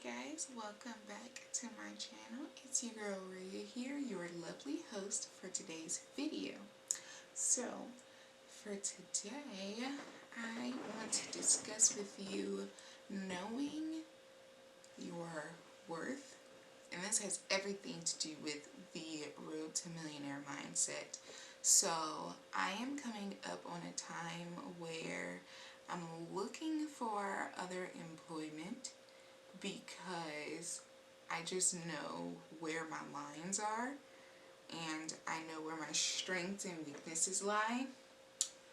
guys, welcome back to my channel. It's your girl Rhea here, your lovely host for today's video. So, for today, I want to discuss with you knowing your worth. And this has everything to do with the Road to Millionaire mindset. So, I am coming up on a time where I'm looking for other employment because I just know where my lines are and I know where my strengths and weaknesses lie.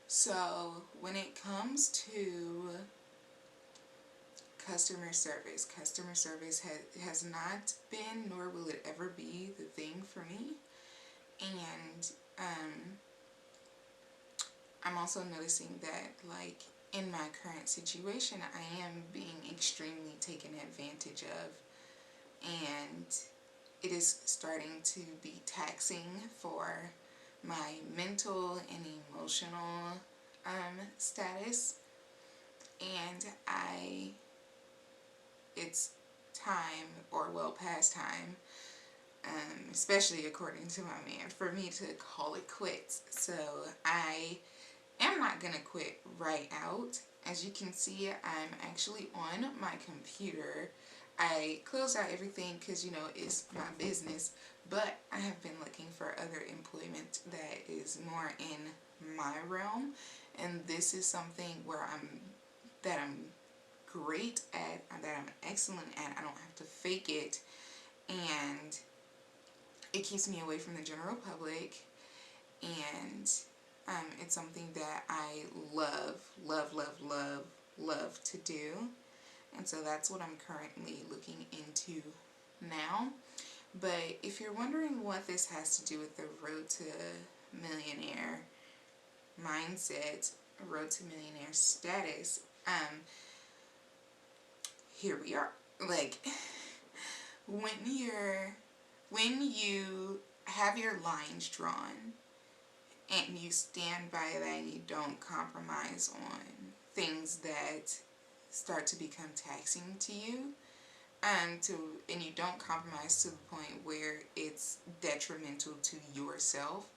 So when it comes to customer service has not been, nor will it ever be, the thing for me. And I'm also noticing that, like, in my current situation, I am being extremely taken advantage of, and it is starting to be taxing for my mental and emotional status, and it's time, or well past time, especially according to my man, for me to call it quits. So I am not going to quit right out. As you can see, I'm actually on my computer. I closed out everything because, it's my business, but I have been looking for other employment that is more in my realm, and this is something where I'm great at, that I'm excellent at. I don't have to fake it, and it keeps me away from the general public, and it's something that I love to do. And so that's what I'm currently looking into now. But if you're wondering what this has to do with the Road to Millionaire mindset, Road to Millionaire status, here we are. Like, when you have your lines drawn, and you stand by that, and you don't compromise on things that start to become taxing to you, and you don't compromise to the point where it's detrimental to yourself,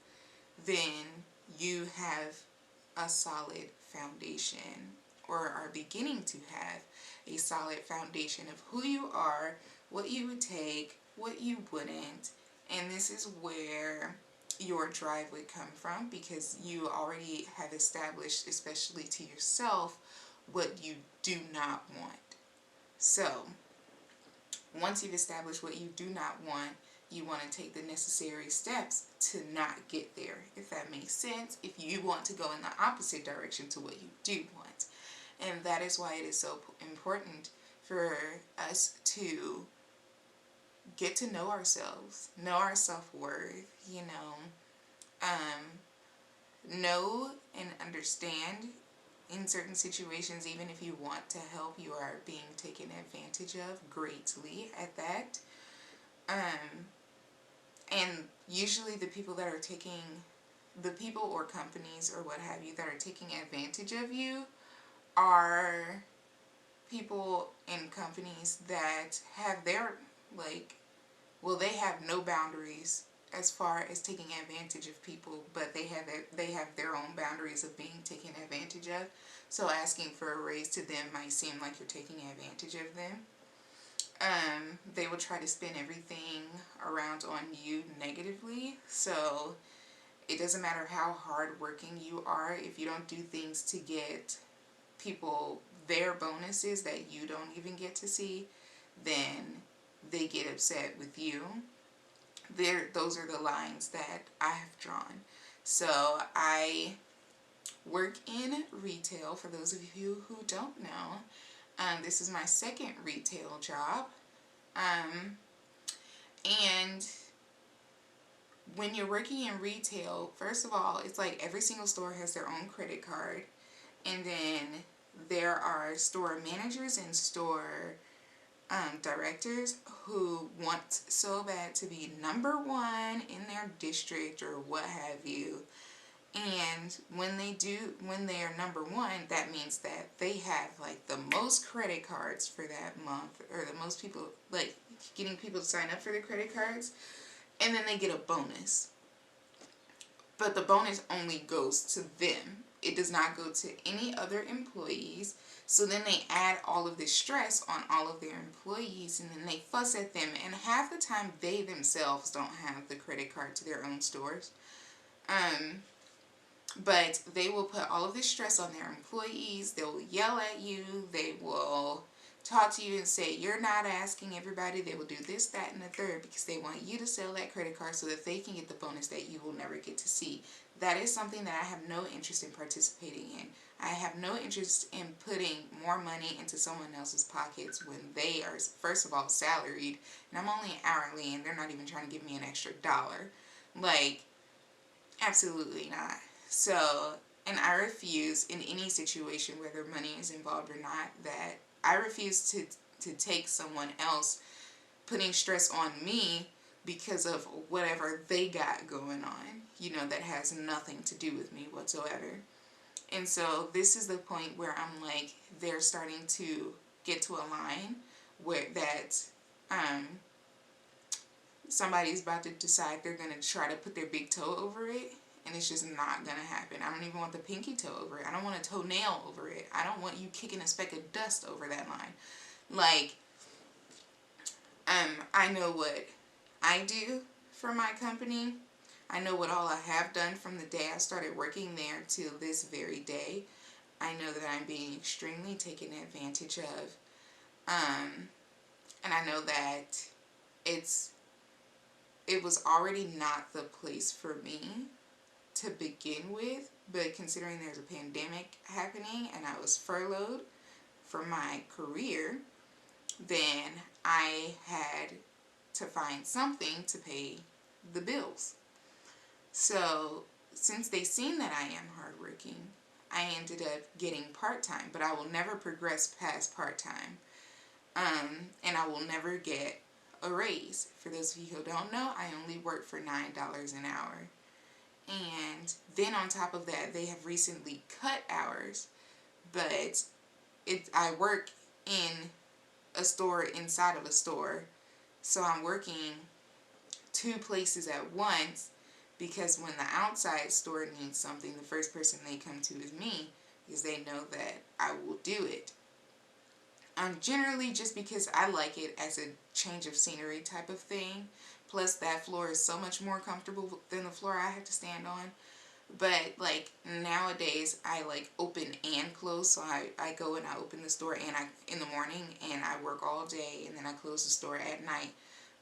then you have a solid foundation, or are beginning to have a solid foundation of who you are, what you would take, what you wouldn't, and this is where your drive would come from, because you already have established, especially to yourself, what you do not want. So once you've established what you do not want, you want to take the necessary steps to not get there, if that makes sense, if you want to go in the opposite direction to what you do want. And that is why it is so important for us to get to know ourselves, know our self-worth, know and understand in certain situations, even if you want to help, you are being taken advantage of greatly at that. And usually the people or companies or what have you that are taking advantage of you are people and companies that have they have no boundaries as far as taking advantage of people, but they have their own boundaries of being taken advantage of. So asking for a raise to them might seem like you're taking advantage of them. They will try to spin everything around on you negatively. So it doesn't matter how hardworking you are, if you don't do things to get people their bonuses that you don't even get to see, then they get upset with you. Those are the lines that I have drawn. So I work in retail, for those of you who don't know. This is my second retail job. And when you're working in retail, first of all, it's like every single store has their own credit card. And then there are store managers and store directors who want so bad to be number one in their district or what have you. And when they are number one, that means that they have like the most credit cards for that month, or the most people, like getting people to sign up for their credit cards, and then they get a bonus. But the bonus only goes to them. It does not go to any other employees. So then they add all of this stress on all of their employees, and then they fuss at them. And half the time they themselves don't have the credit card to their own stores. But they will put all of this stress on their employees. They will yell at you. They will talk to you and say, you're not asking everybody. They will do this, that, and the third because they want you to sell that credit card so that they can get the bonus that you will never get to see. That is something that I have no interest in participating in. I have no interest in putting more money into someone else's pockets when they are, first of all, salaried, and I'm only hourly, and they're not even trying to give me an extra dollar. Like, absolutely not. So, and I refuse in any situation, whether money is involved or not, that I refuse to take someone else putting stress on me because of whatever they got going on, that has nothing to do with me whatsoever. And so this is the point where I'm like, they're starting to get to a line where that somebody's about to decide they're going to try to put their big toe over it, and it's just not going to happen. I don't even want the pinky toe over it. I don't want a toenail over it. I don't want you kicking a speck of dust over that line. Like, I know what I do for my company. I know what all I have done from the day I started working there till this very day. I know that I'm being extremely taken advantage of. And I know that it was already not the place for me to begin with, but considering there's a pandemic happening and I was furloughed from my career, then I had to find something to pay the bills. So since they seen that I am hardworking, I ended up getting part-time, but I will never progress past part-time. And I will never get a raise. For those of you who don't know, I only work for $9 an hour. And then on top of that, they have recently cut hours, but I work in a store inside of a store, so I'm working 2 places at once, because when the outside store needs something, the first person they come to is me, because they know that I will do it. Generally just because I like it as a change of scenery type of thing. Plus that floor is so much more comfortable than the floor I have to stand on. But like nowadays I like open and close, so I go and I open the store and in the morning, and I work all day, and then I close the store at night.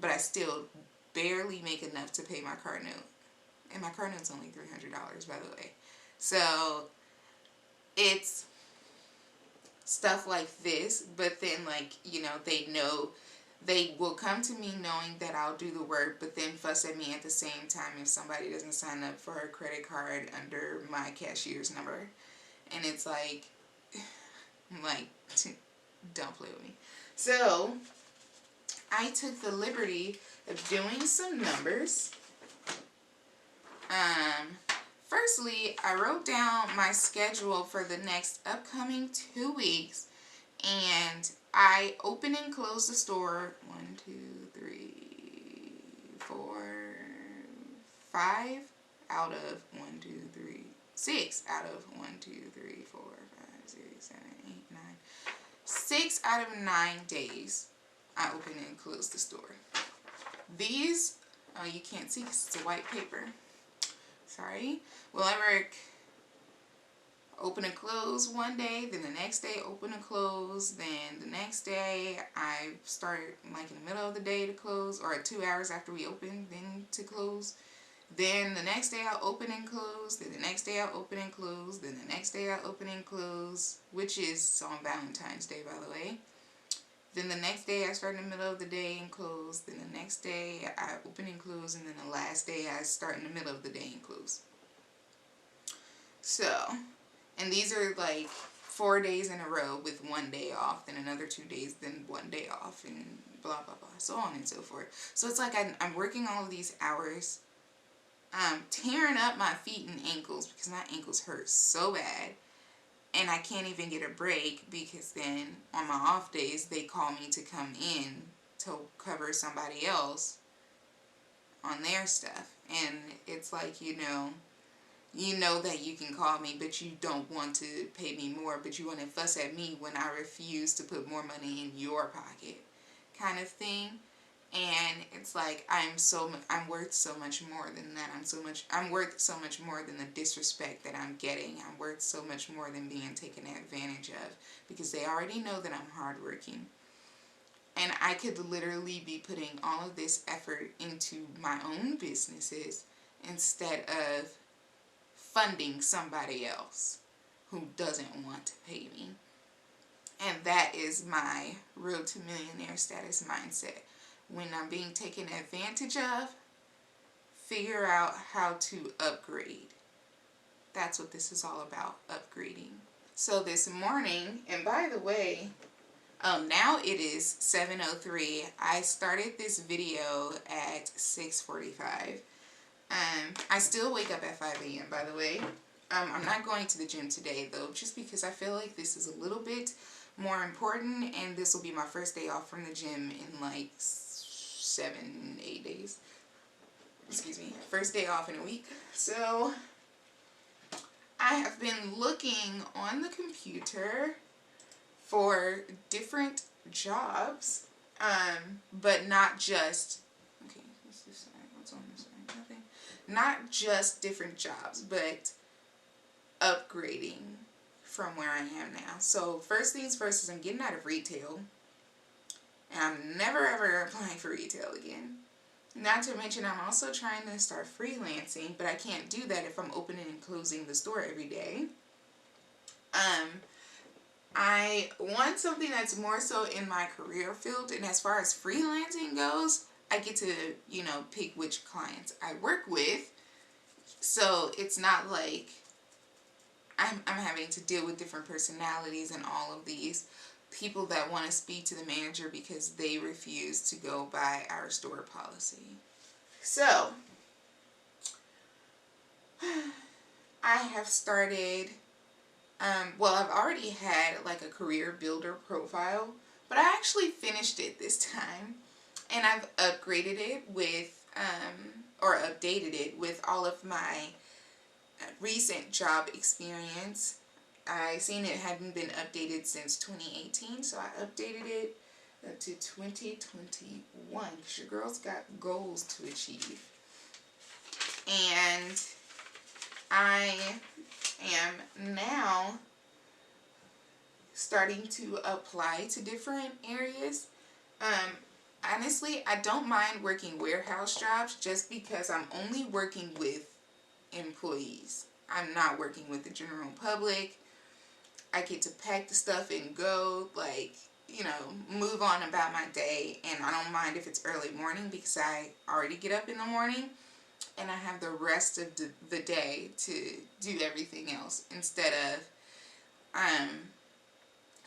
But I still barely make enough to pay my car note. And my car note's only $300, by the way. So it's stuff like this, but then like, they will come to me knowing that I'll do the work, but then fuss at me at the same time if somebody doesn't sign up for a credit card under my cashier's number. And it's like, don't play with me. So I took the liberty of doing some numbers. Firstly, I wrote down my schedule for the next upcoming 2 weeks, and I open and close the store 5 out of 6 out of 6 out of 9 days I open and close the store. These, oh, you can't see because it's a white paper. Sorry. Will I work open and close one day, then the next day open and close, then the next day I start like in the middle of the day to close, or 2 hours after we open, then to close. Then the next day I'll open and close, then the next day I'll open and close, then the next day I'll open and close, which is on Valentine's Day, by the way. Then the next day I start in the middle of the day and close. Then the next day I open and close. And then the last day I start in the middle of the day and close. So, and these are like 4 days in a row with 1 day off. Then another 2 days, then 1 day off, and blah, blah, blah. So on and so forth. So it's like I'm working all of these hours tearing up my feet and ankles because my ankles hurt so bad. And I can't even get a break because then on my off days they call me to come in to cover somebody else on their stuff. And it's like, you know that you can call me, but you don't want to pay me more, but you want to fuss at me when I refuse to put more money in your pocket, kind of thing. And it's like I'm worth so much more than that. I'm worth so much more than the disrespect that I'm getting. I'm worth so much more than being taken advantage of, because they already know that I'm hardworking. And I could literally be putting all of this effort into my own businesses instead of funding somebody else who doesn't want to pay me. And that is my road to millionaire status mindset. When I'm being taken advantage of, figure out how to upgrade. That's what this is all about, upgrading. So this morning, and by the way, now it is 7:03. I started this video at 6:45. I still wake up at 5 a.m. by the way. I'm not going to the gym today though, just because I feel like this is a little bit more important, and this will be my first day off from the gym in like 7-8 days. Excuse me, first day off in a week. So I have been looking on the computer for different jobs, but not just, okay, what's this side? What's on this side? Nothing. Not just different jobs, but upgrading from where I am now. So first things first is I'm getting out of retail, and I'm never ever applying for retail again. Not to mention I'm also trying to start freelancing, but I can't do that if I'm opening and closing the store every day. I want something that's more so in my career field, and as far as freelancing goes, I get to, pick which clients I work with, so it's not like I'm having to deal with different personalities and all of these people that want to speak to the manager because they refuse to go by our store policy. So, I have started, well, I've already had like a career builder profile, but I actually finished it this time, and I've upgraded it with, or updated it with all of my recent job experience. I seen it hadn't been updated since 2018, so I updated it to 2021, because your girl's got goals to achieve. And I am now starting to apply to different areas. Honestly, I don't mind working warehouse jobs just because I'm only working with employees. I'm not working with the general public. I get to pack the stuff and go, like, move on about my day. And I don't mind if it's early morning because I already get up in the morning, and I have the rest of the day to do everything else, instead of,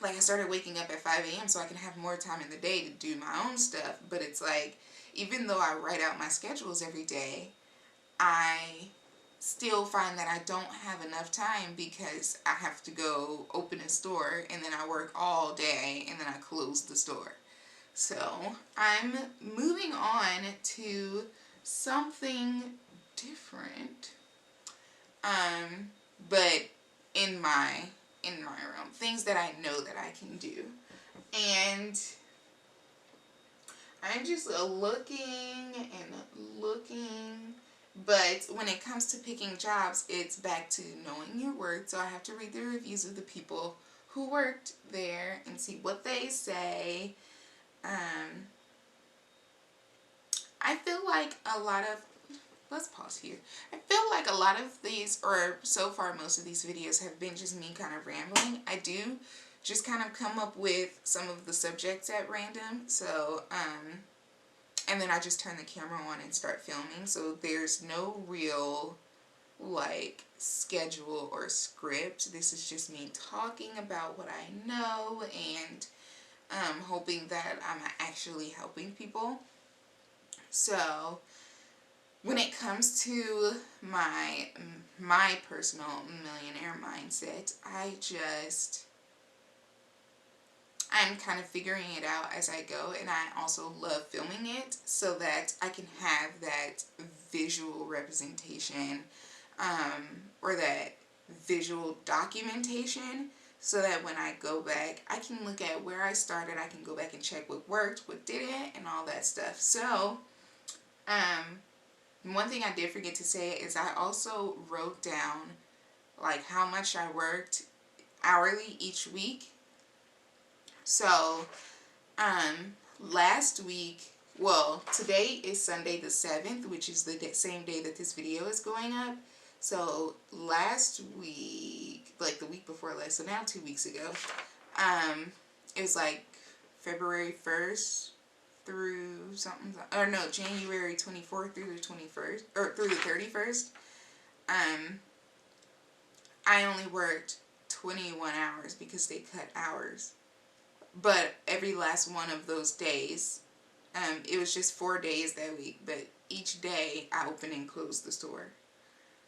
like, I started waking up at 5 a.m. so I can have more time in the day to do my own stuff. But it's like, even though I write out my schedules every day, I still find that I don't have enough time because I have to go open a store, and then I work all day, and then I close the store. So I'm moving on to something different, but in my realm, things that I know that I can do. And I'm just looking and looking. But when it comes to picking jobs, it's back to knowing your worth. So I have to read the reviews of the people who worked there and see what they say. I feel like a lot of, let's pause here. I feel like a lot of these, or so far most of these videos, have been just me kind of rambling. I do just kind of come up with some of the subjects at random. So, and then I just turn the camera on and start filming. So there's no real, like, schedule or script. This is just me talking about what I know, and hoping that I'm actually helping people. So when it comes to my personal millionaire mindset, I'm kind of figuring it out as I go, and I also love filming it so that I can have that visual representation, or that visual documentation, so that when I go back, I can look at where I started, I can go back and check what worked, what didn't, and all that stuff. So, one thing I did forget to say is I also wrote down like how much I worked hourly each week. So, last week, well, today is Sunday the 7th, which is the same day that this video is going up. So, last week, like the week before last, so now 2 weeks ago, it was like February 1st through something, or no, January 24th through the 21st, or through the 31st, I only worked 21 hours because they cut hours. But every last one of those days, it was just 4 days that week, but each day I opened and closed the store.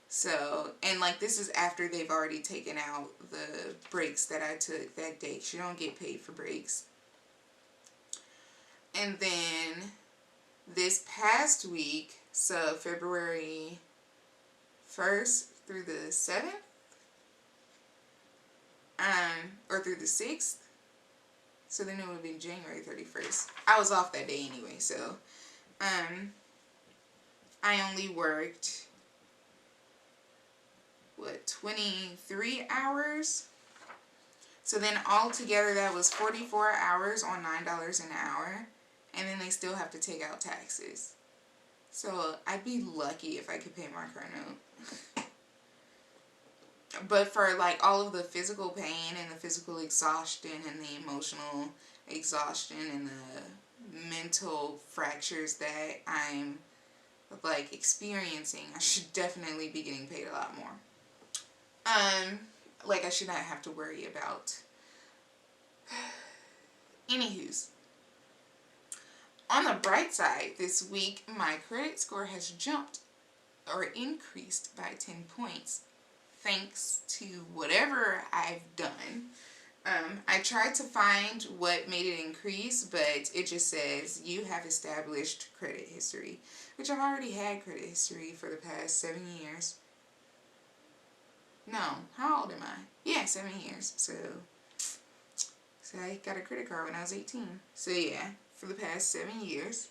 So, and like this is after they've already taken out the breaks that I took that day. You don't get paid for breaks. And then this past week, so February 1st through the 7th, or through the 6th, so then it would have been January 31st. I was off that day anyway, so I only worked, what, 23 hours? So then altogether that was 44 hours on $9 an hour, and then they still have to take out taxes. So I'd be lucky if I could pay my car note. But for like all of the physical pain and the physical exhaustion and the emotional exhaustion and the mental fractures that I'm like experiencing, I should definitely be getting paid a lot more. Like I should not have to worry about. Anywho's. On the bright side, this week my credit score has jumped or increased by 10 points. Thanks to whatever I've done. I tried to find what made it increase, but it just says you have established credit history, which I've already had credit history for the past 7 years. No, how old am I? Yeah, 7 years. So I got a credit card when I was 18. So yeah, for the past 7 years.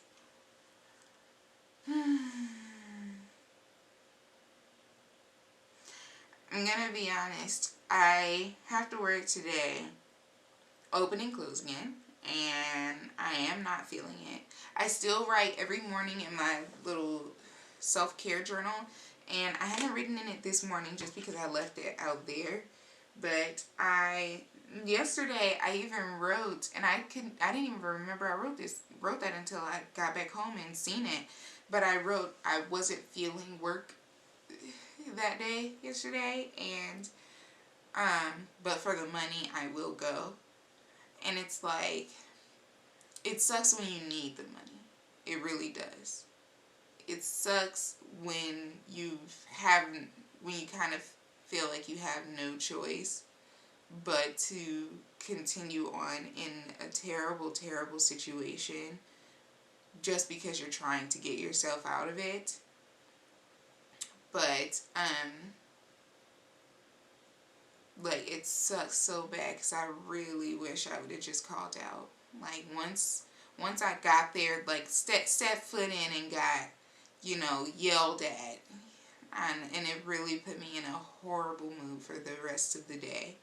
I'm gonna be honest, I have to work today, open and close again, and I am not feeling it. I still write every morning in my little self-care journal, and I haven't written in it this morning just because I left it out there. But yesterday I even wrote, and I didn't even remember I wrote that until I got back home and seen it. But I wrote I wasn't feeling work that day yesterday, and but for the money I will go. And it's like, it sucks when you need the money. It really does. It sucks when you kind of feel like you have no choice but to continue on in a terrible, terrible situation just because you're trying to get yourself out of it. But, like, it sucks so bad because I really wish I would have just called out. Like, once I got there, like, stepped foot in and got, yelled at, and it really put me in a horrible mood for the rest of the day.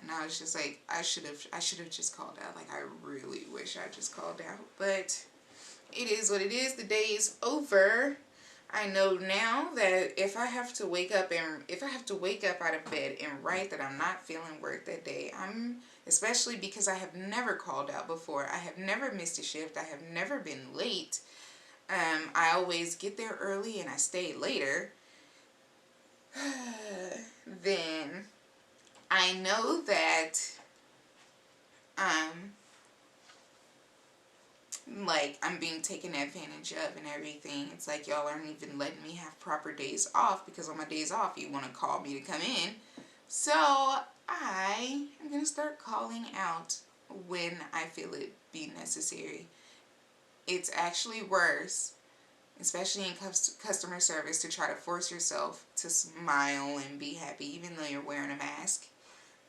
And I was just like, I should have just called out. Like, I really wish I just called out. But it is what it is. The day is over. I know now that if I have to wake up out of bed and write that I'm not feeling work that day, especially because I have never called out before. I have never missed a shift. I have never been late. I always get there early and I stay later. Then I know that like I'm being taken advantage of and everything. It's like y'all aren't even letting me have proper days off, because on my days off you want to call me to come in. So I am going to start calling out when I feel it be necessary. It's actually worse, especially in customer service, to try to force yourself to smile and be happy even though you're wearing a mask,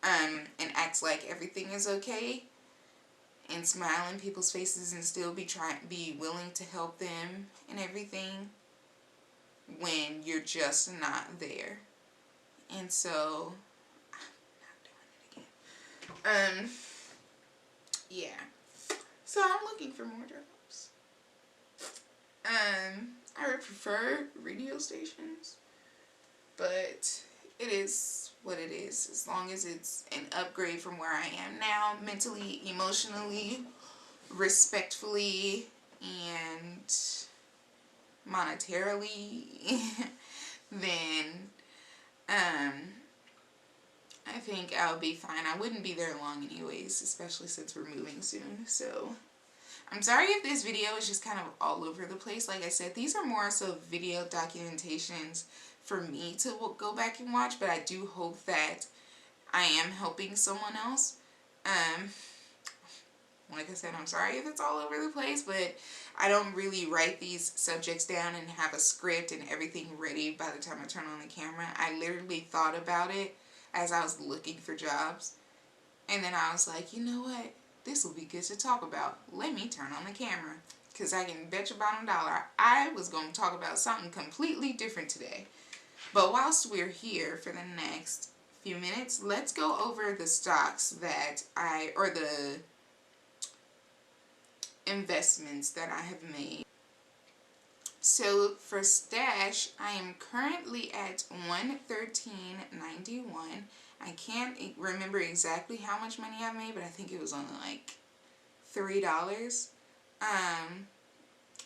and act like everything is okay, and smile in people's faces and still be willing to help them and everything, when you're just not there. And so I'm not doing it again. Yeah. So I'm looking for more jobs. I would prefer radio stations, but it is what it is, as long as it's an upgrade from where I am now, mentally, emotionally, respectfully, and monetarily. Then I think I'll be fine. I wouldn't be there long anyways, especially since we're moving soon. So I'm sorry if this video is just kind of all over the place. Like I said, these are more so video documentations for me to go back and watch, but I do hope that I am helping someone else. Like I said, I'm sorry if it's all over the place, but I don't really write these subjects down and have a script and everything ready by the time I turn on the camera. I literally thought about it as I was looking for jobs, and then I was like, you know what? This will be good to talk about. Let me turn on the camera, because I can bet your bottom dollar I was going to talk about something completely different today. But whilst we're here for the next few minutes, let's go over the stocks that or the investments that I have made. So for Stash, I am currently at $113.91. I can't remember exactly how much money I've made, but I think it was only like $3.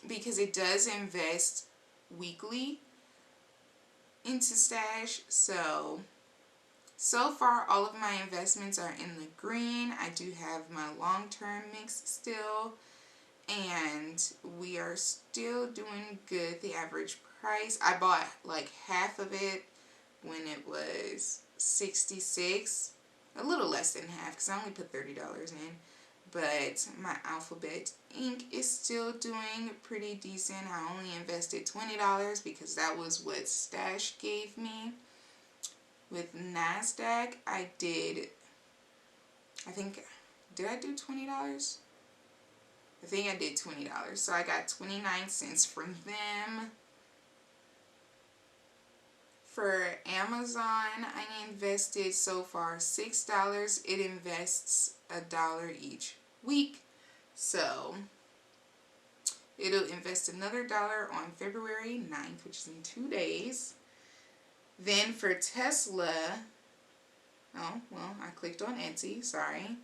Because it does invest weekly into Stash. So far all of my investments are in the green. I do have my long-term mix still, and we are still doing good. The average price, I bought like half of it when it was 66, a little less than half because I only put $30 in. But my Alphabet Inc. is still doing pretty decent. I only invested $20 because that was what Stash gave me. With NASDAQ, I did I do $20? I think I did $20. So I got 29 cents from them. For Amazon, I invested so far $6. It invests $1 each week. So it'll invest another $1 on February 9th, which is in 2 days. Then for Tesla, oh, well, I clicked on Etsy, sorry.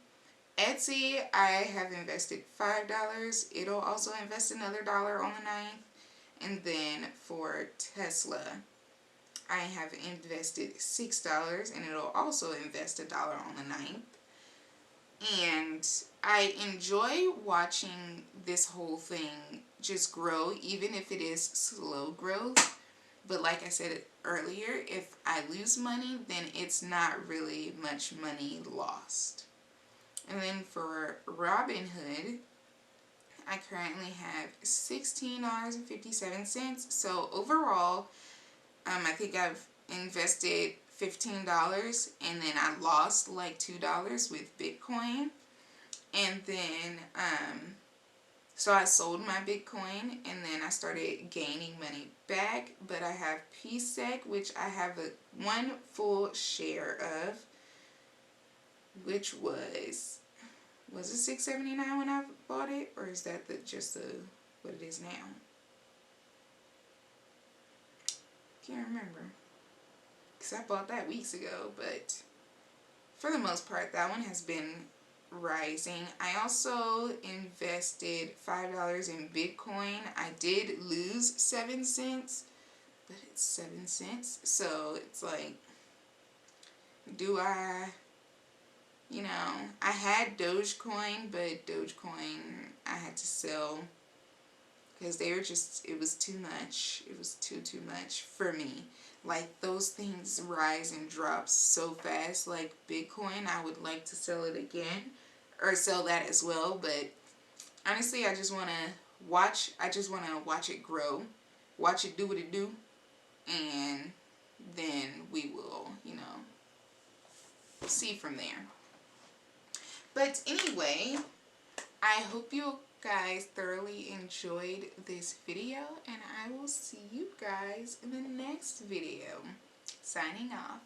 Etsy, I have invested $5. It'll also invest another $1 on the 9th. And then for Tesla, I have invested $6, and it'll also invest $1 on the 9th. And I enjoy watching this whole thing just grow, even if it is slow growth. But like I said earlier, if I lose money, then it's not really much money lost. And then for Robinhood, I currently have $16.57. So overall, I think I've invested $15, and then I lost like $2 with Bitcoin. And then so I sold my Bitcoin, and then I started gaining money back. But I have PSEC, which I have one full share of, which was it $6.79 when I bought it, or is that just what it is now? Can't remember, because I bought that weeks ago. But for the most part, that one has been rising. I also invested $5 in Bitcoin. I did lose 7 cents, but it's 7 cents. So it's like, do I You know, I had Dogecoin, but Dogecoin I had to sell because they were just, it was too much. It was too much for me. Like, those things rise and drop so fast. Like Bitcoin, I would like to sell it again or sell that as well, but honestly, I just want to watch it grow, watch it do what it do, and then we will, you know, see from there. But anyway, I hope you guys thoroughly enjoyed this video, and I will see you guys in the next video. Signing off.